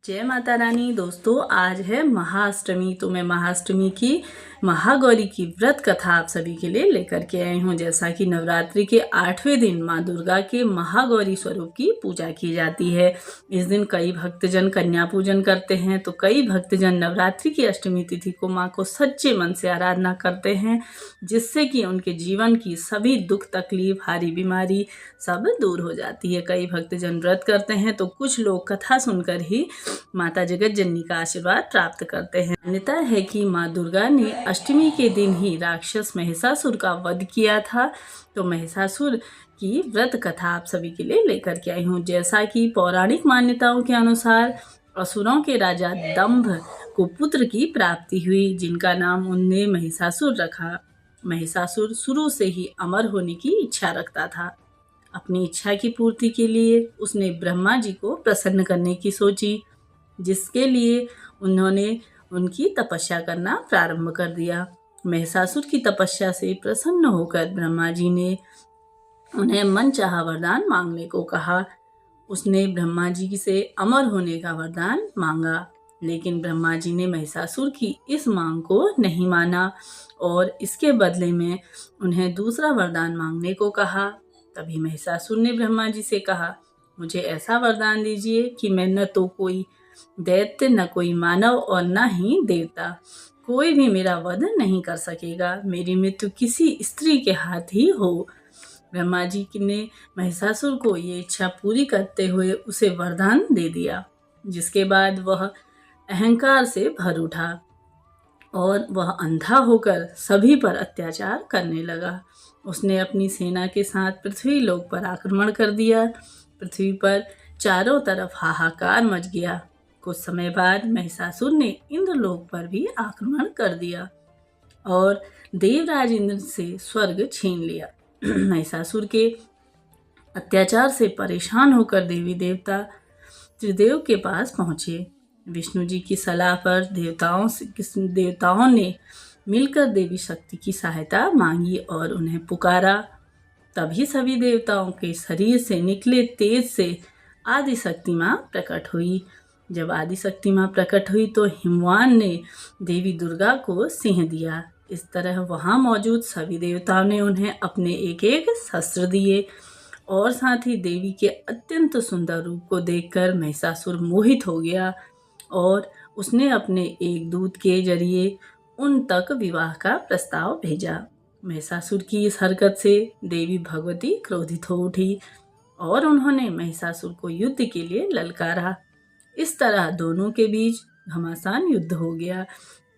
जय माता रानी। दोस्तों, आज है महाअष्टमी। तो मैं महाअष्टमी की महागौरी की व्रत कथा आप सभी के लिए लेकर के आई हूँ। जैसा कि नवरात्रि के 8वें दिन माँ दुर्गा के महागौरी स्वरूप की पूजा की जाती है। इस दिन कई भक्तजन कन्या पूजन करते हैं, तो कई भक्तजन नवरात्रि की अष्टमी तिथि को माँ को सच्चे मन से आराधना करते हैं, जिससे कि उनके जीवन की सभी दुख तकलीफ, हारी बीमारी सब दूर हो जाती है। कई भक्तजन व्रत करते हैं, तो कुछ लोग कथा सुनकर ही माता जगत जननी का आशीर्वाद प्राप्त करते हैं। मान्यता है कि माँ दुर्गा ने अष्टमी के दिन ही राक्षस महिषासुर का वध किया था। तो महिषासुर की व्रत कथा आप सभी के लिए लेकर के आई हूँ। जैसा कि पौराणिक मान्यताओं के अनुसार असुरों के राजा दंभ को पुत्र की प्राप्ति हुई, जिनका नाम उनने महिषासुर रखा। महिषासुर शुरू से ही अमर होने की इच्छा रखता था। अपनी इच्छा की पूर्ति के लिए उसने ब्रह्मा जी को प्रसन्न करने की सोची, जिसके लिए उन्होंने उनकी तपस्या करना प्रारंभ कर दिया। महिषासुर की तपस्या से प्रसन्न होकर ब्रह्मा जी ने उन्हें मनचाहा वरदान मांगने को कहा। उसने ब्रह्मा जी से अमर होने का वरदान मांगा, लेकिन ब्रह्मा जी ने महिषासुर की इस मांग को नहीं माना और इसके बदले में उन्हें दूसरा वरदान मांगने को कहा। तभी महिषासुर ने ब्रह्मा जी से कहा, मुझे ऐसा वरदान दीजिए कि मैं न तो कोई दैत्य, न कोई मानव और न ही देवता, कोई भी मेरा वध नहीं कर सकेगा। मेरी मृत्यु किसी स्त्री के हाथ ही हो। ब्रह्मा जी ने महिषासुर को ये इच्छा पूरी करते हुए उसे वरदान दे दिया, जिसके बाद वह अहंकार से भर उठा और वह अंधा होकर सभी पर अत्याचार करने लगा। उसने अपनी सेना के साथ पृथ्वी लोक पर आक्रमण कर दिया। पृथ्वी पर चारों तरफ हाहाकार मच गया। कुछ समय बाद महिषासुर ने इंद्रलोक पर भी आक्रमण कर दिया और देवराज इंद्र से स्वर्ग छीन लिया। महिषासुर के अत्याचार से परेशान होकर देवी देवता त्रिदेव के पास पहुँचे। विष्णु जी की सलाह पर देवताओं ने मिलकर देवी शक्ति की सहायता मांगी और उन्हें पुकारा। तभी सभी देवताओं के शरीर से निकले तेज से आदि शक्ति माँ प्रकट हुई। जब आदि शक्ति माँ प्रकट हुई तो हिमवान ने देवी दुर्गा को सिंह दिया। इस तरह वहाँ मौजूद सभी देवताओं ने उन्हें अपने एक एक शस्त्र दिए और साथ ही देवी के अत्यंत सुंदर रूप को देखकर महिषासुर मोहित हो गया और उसने अपने एक दूत के जरिए उन तक विवाह का प्रस्ताव भेजा। महिषासुर की इस हरकत से देवी भगवती क्रोधित हो उठी और उन्होंने महिषासुर को युद्ध के लिए ललकारा। इस तरह दोनों के बीच घमासान युद्ध हो गया।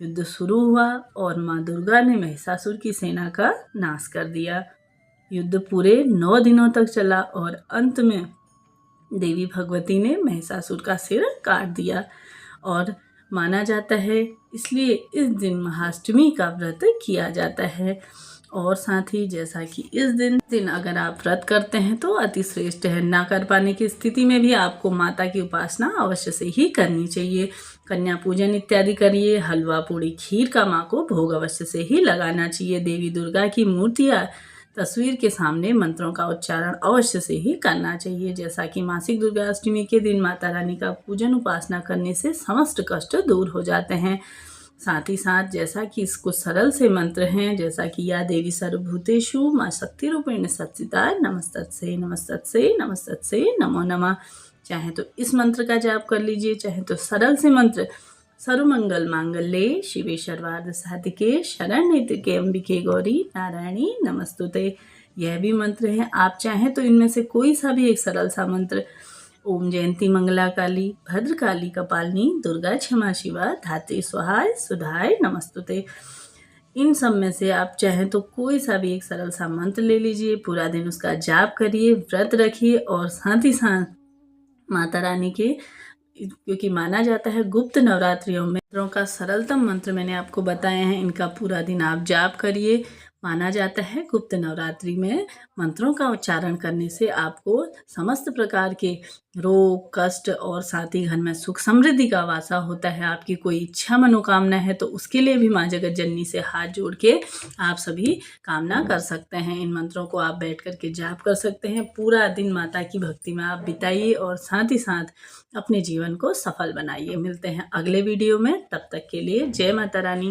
युद्ध शुरू हुआ और माँ दुर्गा ने महिषासुर की सेना का नाश कर दिया। युद्ध पूरे 9 दिनों तक चला और अंत में देवी भगवती ने महिषासुर का सिर काट दिया और माना जाता है, इसलिए इस दिन महाअष्टमी का व्रत किया जाता है। और साथ ही जैसा कि इस दिन अगर आप व्रत करते हैं तो अति श्रेष्ठ है। ना कर पाने की स्थिति में भी आपको माता की उपासना अवश्य से ही करनी चाहिए। कन्या पूजन इत्यादि करिए। हलवा पूड़ी खीर का माँ को भोग अवश्य से ही लगाना चाहिए। देवी दुर्गा की मूर्तियाँ तस्वीर के सामने मंत्रों का उच्चारण अवश्य से ही करना चाहिए। जैसा कि मासिक दुर्गा अष्टमी के दिन माता रानी का पूजन उपासना करने से समस्त कष्ट दूर हो जाते हैं। साथ ही साथ जैसा कि कुछ सरल से मंत्र हैं, जैसा कि या देवी सर्वभूतेषु माँ शक्ति रूपेण संस्थिता नमस्तस्यै नमस्तस्यै नमस्तस्यै नमो नमः। चाहे तो इस मंत्र का जाप कर लीजिए, चाहे तो सरल से मंत्र सर्वमंगल मांगल्ये शिवे सर्वार्थ साधिके शरण्ये त्र्यंबके अंबिके गौरी नारायणी नमस्तुते। यह भी मंत्र है। आप चाहें तो इनमें से कोई सा भी एक सरल सा मंत्र, ओम जयंती मंगला काली भद्रकाली कपालिनी दुर्गा क्षमा शिवा धात्री स्वाहाय सुधाय नमस्तुते, इन सब में से आप चाहें तो कोई सा भी एक सरल सा मंत्र ले लीजिए। पूरा दिन उसका जाप करिए, व्रत रखिए और साथ ही साथ माता रानी के, क्योंकि माना जाता है गुप्त नवरात्रियों में मंत्रों का सरलतम मंत्र मैंने आपको बताए हैं, इनका पूरा दिन आप जाप करिए। माना जाता है गुप्त नवरात्रि में मंत्रों का उच्चारण करने से आपको समस्त प्रकार के रोग कष्ट और साथ ही घर में सुख समृद्धि का वासा होता है। आपकी कोई इच्छा मनोकामना है तो उसके लिए भी माँ जगत जननी से हाथ जोड़ के आप सभी कामना कर सकते हैं। इन मंत्रों को आप बैठ कर के जाप कर सकते हैं। पूरा दिन माता की भक्ति में आप बिताइए और साथ ही साथ अपने जीवन को सफल बनाइए। मिलते हैं अगले वीडियो में, तब तक के लिए जय माता रानी।